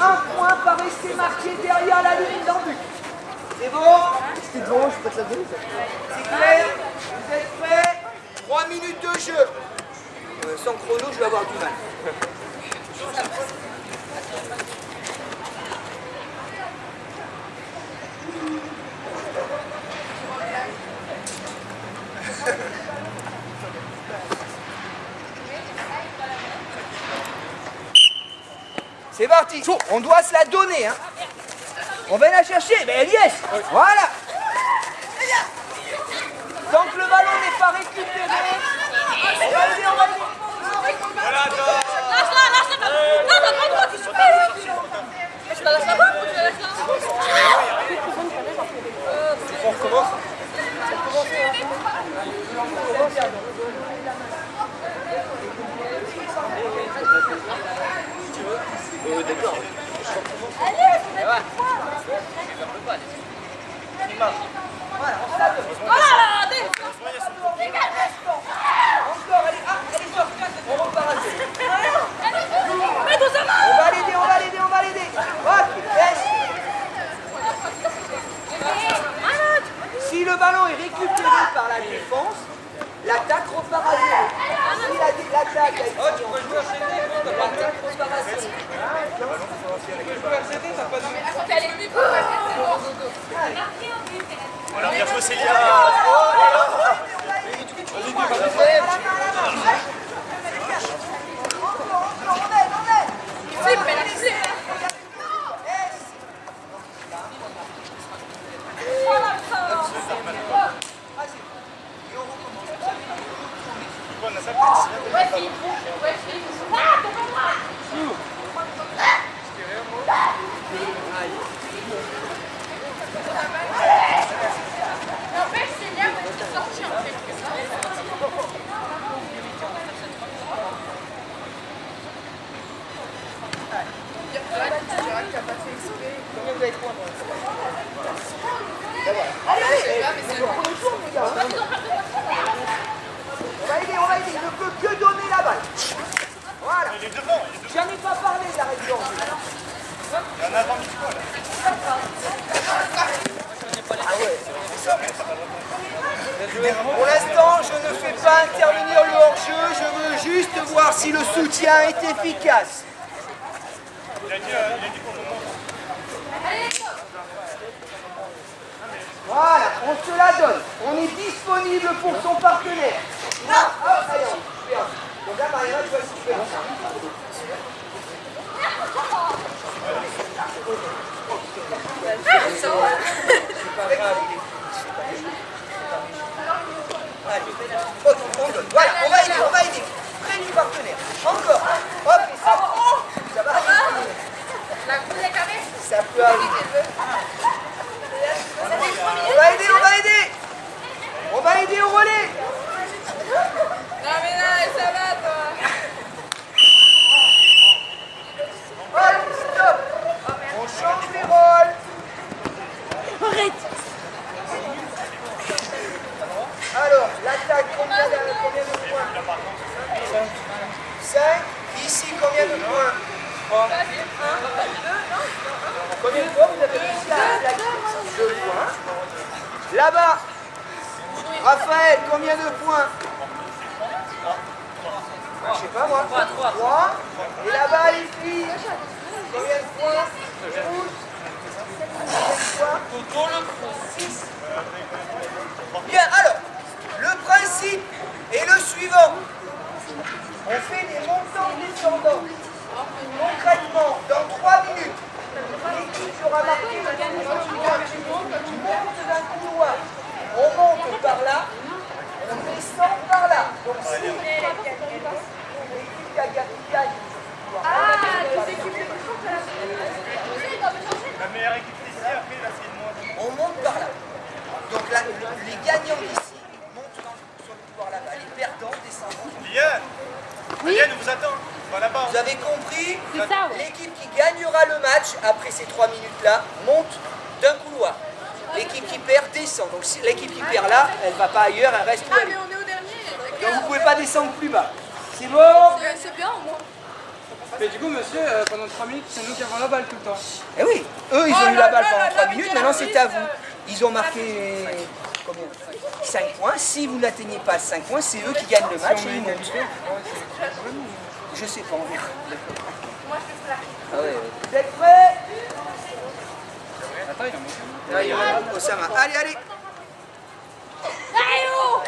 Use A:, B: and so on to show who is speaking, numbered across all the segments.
A: un point par essai marqué derrière la ligne d'en but. C'est bon?
B: C'était bon, je peux te la donner.
A: C'est clair? Vous êtes prêts? 3 minutes de jeu. Sans chrono, je vais avoir du mal. C'est parti. On doit se la donner. Hein. On va la chercher. Mais elle y est. Voilà. Tant que le ballon n'est pas récupéré, on va aider, on va aider.
C: Voilà,
D: Lâche-la, lâche-la. Non, t'as pas le droit, tu sais pas. Mais tu la lâches là-bas ou tu la lâches là?
C: on recommence. D'accord.
D: Allez,
A: Voilà, on se la donne.
D: voilà, allez.
A: Encore, allez, sort. On repart à deux.
D: Mais doucement.
A: On va l'aider, on va l'aider, on va l'aider. Ok, laisse. Si le ballon est récupéré par la défense, l'attaque repart à zéro. Si l'attaque a été l'attaque repart à zéro.
C: Voilà, bien joué Célia.
A: On va aider, il ne peut que donner la balle. Voilà. J'en ai pas parlé de la règle d'or.
C: Il y en a 20 000 fois là.
A: Pour l'instant, je ne fais pas intervenir le hors-jeu, je veux juste voir si le soutien est efficace.
C: Il a dit pour le moment.
A: Voilà, on se la donne. On est disponible pour son partenaire. Allez, super. Donc là, Mariana, tu vas le super. C'est pas grave, il est... Ok, on donne. Voilà, on va aider. Près du partenaire. Encore. Hop, et ça va arriver.
D: La coule est carrée.
A: Ça peut arriver. On va aider. On va aider au relais.
D: Non mais là, ça va toi.
A: Allez, stop. On change les rôles.
D: Arrête.
A: Alors, l'attaque, combien de points? 5. Ici, combien de points? 3. Combien de points vous avez réussi à plaquer? 2 points. Là-bas, Raphaël, combien de points? Je sais pas moi. 3. Et là-bas, les filles, combien de points? 12. Combien de points? 6. Bien, alors, le principe est le suivant. On fait des montants descendants. Concrètement, dans 3 minutes, l'équipe qui aura marqué le monte d'un couloir. On monte par là, on descend par là. Donc si l'équipe qui a gagne.
C: La meilleure équipe d'ici, après, là, c'est une moins.
A: On monte par là. Donc là, les gagnants d'ici montent sur le couloir là-bas. Les perdants descendent.
C: Liane vous attend. Va là-bas.
A: Vous avez compris?
D: C'est ça, ouais.
A: L'équipe qui gagnera le match, après ces 3 minutes-là, monte d'un couloir. L'équipe qui perd descend. Donc si l'équipe qui perd là, elle ne va pas ailleurs, elle reste là.
D: Ah mais on est au dernier.
A: Donc vous ne pouvez pas descendre plus bas. C'est bon?
D: C'est bien au moins.
E: Mais du coup, monsieur, pendant 3 minutes, c'est nous qui avons la balle tout le temps.
A: Eh oui, eux ils ont eu la balle pendant 3 minutes, maintenant c'est à vous. Ils ont marqué combien 5 points. Si vous n'atteignez pas 5 points, c'est eux qui gagnent le match et ils montent. Je sais pas, on verra. Ah ouais. Vous êtes prêts?
E: Attends, il en manque.
A: Là, il y a Osama. Allez, allez.
D: Allez, oh!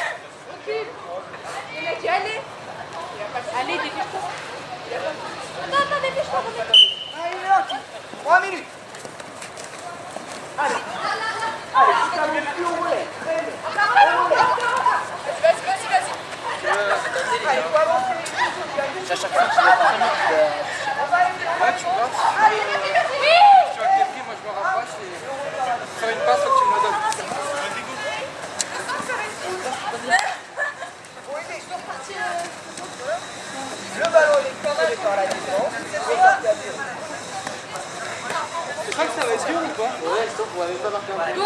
D: Allez, dépêche-toi. Attends, dépêche-toi.
A: Allez, là. 3 minutes. Allez. Allez, tu t'amènes plus au volet. Très bien.
D: Vas-y.
A: Allez, il faut avancer.
B: À chaque fois, tu vas pas
E: Ouais, tu vois.
D: Oui!
E: Tu vois que t'es pris, moi je me rapproche et faire une passe, faut que tu me la donnes.
A: Le ballon est contrôlé par la défense. C'est reparti à zéro.
E: Tu crois que ça va être dur ou pas?
B: Ouais, sauf qu'on va même pas marquer un but.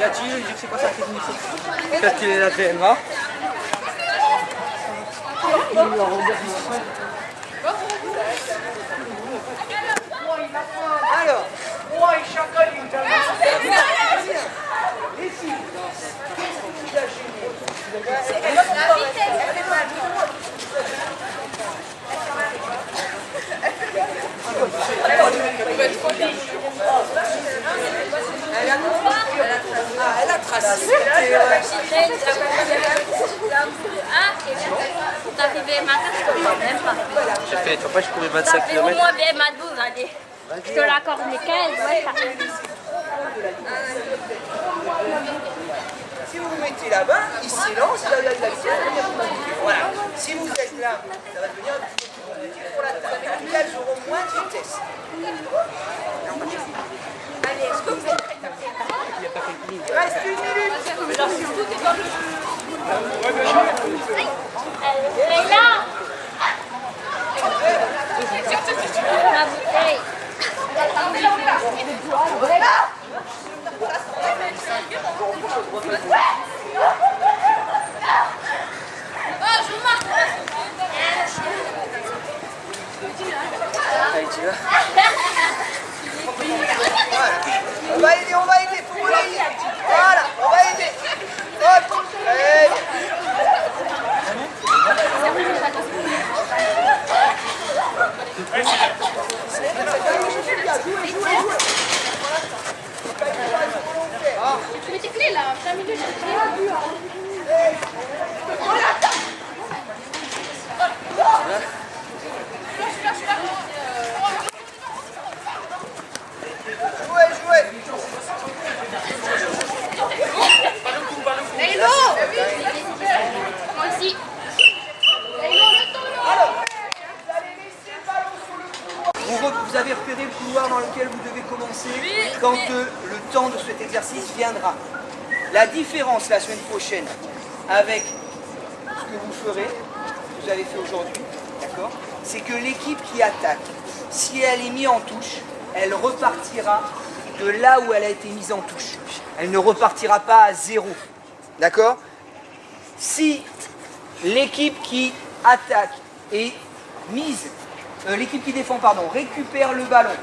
B: Gatti, il dit que c'est quoi sa technique? Peut-être qu'il est la TMA.
A: Alors, moi et chacun d'une les filles, qu'est-ce qui vous a gêné? Elle a tracé.
B: J'ai fait, toi pas, je courais 25
D: Ça fait au
B: km.
D: moins bien ma 12, allez. Je te l'accorde les 15, ouais, ça fait.
A: Si vous vous mettez là-bas, il s'élance, là, il y a de la vitesse. Voilà. Si vous êtes là, ça va devenir un petit peu plus compliqué pour l'attaque. En tout cas, elles auront moins de vitesse.
D: Allez, est-ce que vous êtes prêts?
A: Il reste 1 minute.
D: Et là! La bouteille.
B: Allez, tu vas.
A: On va aider, faut vous l'aider. Voilà, on va aider. Hop, très bien.
D: Mais tes clés là, 5 minutes, j'ai clés.
A: Jouez.
D: Hello! Moi aussi.
A: Alors, vous allez laisser le ballon sur le couloir. Vous avez repéré le couloir dans lequel vous devez commencer quand le temps de cet exercice viendra. La différence la semaine prochaine avec ce que vous ferez, ce que vous avez fait aujourd'hui, d'accord, c'est que l'équipe qui attaque, si elle est mise en touche, elle repartira de là où elle a été mise en touche. Elle ne repartira pas à zéro. D'accord? Si l'équipe qui attaque et mise, l'équipe qui défend, pardon, récupère le ballon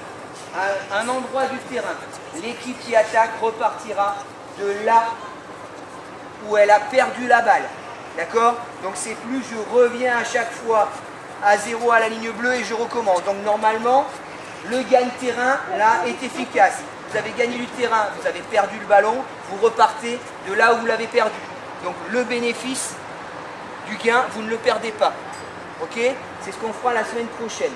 A: à un endroit du terrain, l'équipe qui attaque repartira de là où elle a perdu la balle. D'accord? Donc c'est plus je reviens à chaque fois à zéro à la ligne bleue et je recommence. Donc normalement, le gagne-terrain là est efficace. Vous avez gagné du terrain, vous avez perdu le ballon, vous repartez de là où vous l'avez perdu. Donc le bénéfice du gain, vous ne le perdez pas. Ok? C'est ce qu'on fera la semaine prochaine.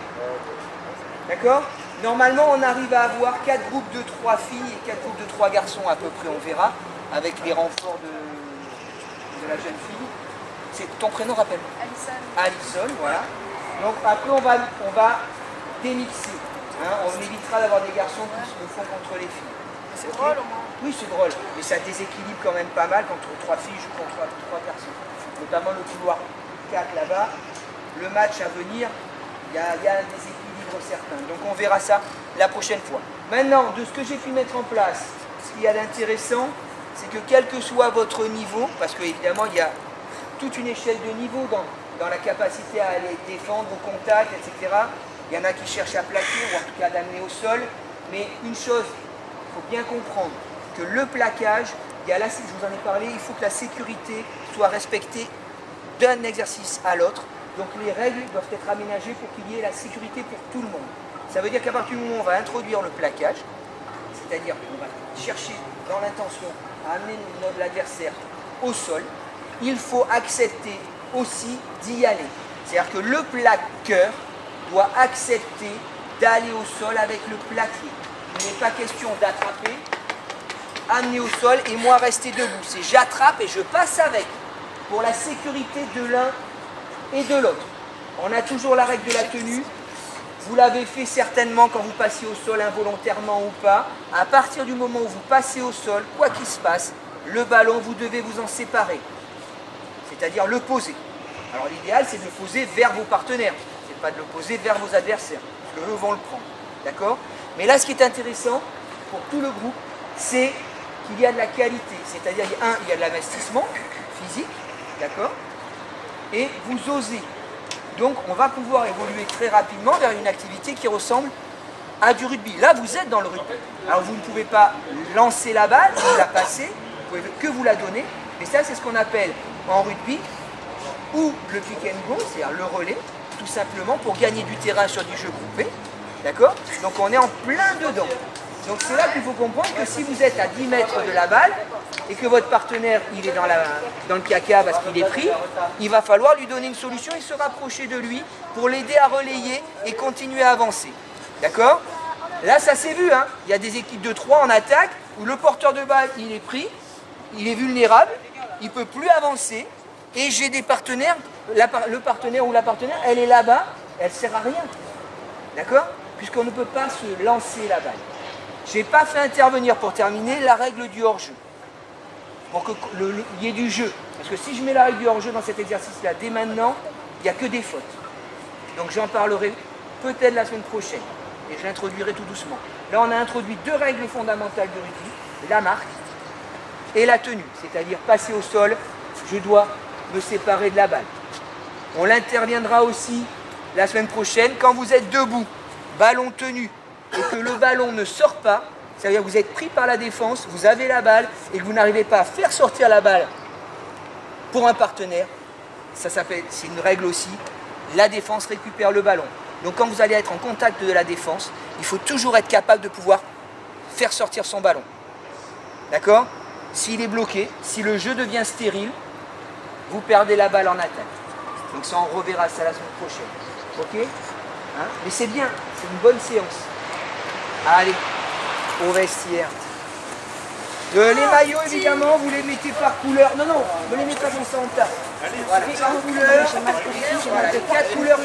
A: D'accord? Normalement, on arrive à avoir 4 groupes de 3 filles et 4 groupes de 3 garçons à peu près, on verra, avec les renforts de la jeune fille. C'est ton prénom, rappelle? Alison, voilà. Donc après, on va démixer. Hein, on évitera d'avoir des garçons qui se le font contre les filles.
D: C'est drôle au moins.
A: Oui, c'est drôle, mais ça déséquilibre quand même pas mal quand 3 filles jouent contre 3 personnes. Notamment le couloir 4 là-bas. Le match à venir, il y a un déséquilibre certain. Donc on verra ça la prochaine fois. Maintenant, de ce que j'ai pu mettre en place, ce qu'il y a d'intéressant, c'est que quel que soit votre niveau, parce qu'évidemment il y a toute une échelle de niveau dans la capacité à aller défendre au contact, etc. Il y en a qui cherchent à plaquer ou en tout cas d'amener au sol. Mais une chose, il faut bien comprendre que le plaquage, je vous en ai parlé, il faut que la sécurité soit respectée d'un exercice à l'autre. Donc les règles doivent être aménagées pour qu'il y ait la sécurité pour tout le monde. Ça veut dire qu'à partir du moment où on va introduire le plaquage, c'est-à-dire qu'on va chercher dans l'intention à amener l'adversaire au sol, il faut accepter aussi d'y aller. C'est-à-dire que le plaqueur doit accepter d'aller au sol avec le plaqué. Il n'est pas question d'attraper, amener au sol et moi rester debout. C'est j'attrape et je passe avec pour la sécurité de l'un et de l'autre. On a toujours la règle de la tenue. Vous l'avez fait certainement quand vous passiez au sol involontairement ou pas. À partir du moment où vous passez au sol, quoi qu'il se passe, le ballon, vous devez vous en séparer. C'est-à-dire le poser. Alors l'idéal, c'est de le poser vers vos partenaires. C'est pas de le poser vers vos adversaires. Parce qu'eux vont le prendre. D'accord ? Mais là, ce qui est intéressant pour tout le groupe, c'est qu'il y a de la qualité. C'est-à-dire, il y a de l'investissement physique. D'accord ? Et vous osez. Donc on va pouvoir évoluer très rapidement vers une activité qui ressemble à du rugby. Là vous êtes dans le rugby. Alors vous ne pouvez pas lancer la balle, vous la passer, vous pouvez que vous la donner. Mais ça c'est ce qu'on appelle en rugby ou le pick and go, c'est-à-dire le relais, tout simplement pour gagner du terrain sur du jeu groupé. D'accord ? Donc on est en plein dedans. Donc c'est là qu'il faut comprendre que si vous êtes à 10 mètres de la balle et que votre partenaire il est dans le caca parce qu'il est pris, il va falloir lui donner une solution et se rapprocher de lui pour l'aider à relayer et continuer à avancer. D'accord ? Là ça s'est vu, hein. Il y a des équipes de 3 en attaque où le porteur de balle il est pris, il est vulnérable, il ne peut plus avancer et j'ai des partenaires, le partenaire ou la partenaire elle est là-bas, elle ne sert à rien. D'accord ? Puisqu'on ne peut pas se lancer la balle. Je n'ai pas fait intervenir, pour terminer, la règle du hors-jeu. Pour qu'il y ait du jeu. Parce que si je mets la règle du hors-jeu dans cet exercice-là, dès maintenant, il n'y a que des fautes. Donc j'en parlerai peut-être la semaine prochaine. Et je l'introduirai tout doucement. Là, on a introduit 2 règles fondamentales de rugby. La marque et la tenue. C'est-à-dire passer au sol, je dois me séparer de la balle. On l'interviendra aussi la semaine prochaine. Quand vous êtes debout, ballon tenu, et que le ballon ne sort pas, c'est-à-dire que vous êtes pris par la défense, vous avez la balle et que vous n'arrivez pas à faire sortir la balle pour un partenaire, ça s'appelle, c'est une règle aussi, la défense récupère le ballon. Donc quand vous allez être en contact de la défense, il faut toujours être capable de pouvoir faire sortir son ballon. D'accord ? S'il est bloqué, si le jeu devient stérile, vous perdez la balle en attaque. Donc ça, on reverra ça la semaine prochaine. Ok ? Hein ? Mais c'est bien, c'est une bonne séance. Allez, au vestiaire. Les maillots, évidemment, vous les mettez par couleur. Non, ne les mettez pas comme ça en tas. Voilà, par couleur. Voilà, les 4 couleurs.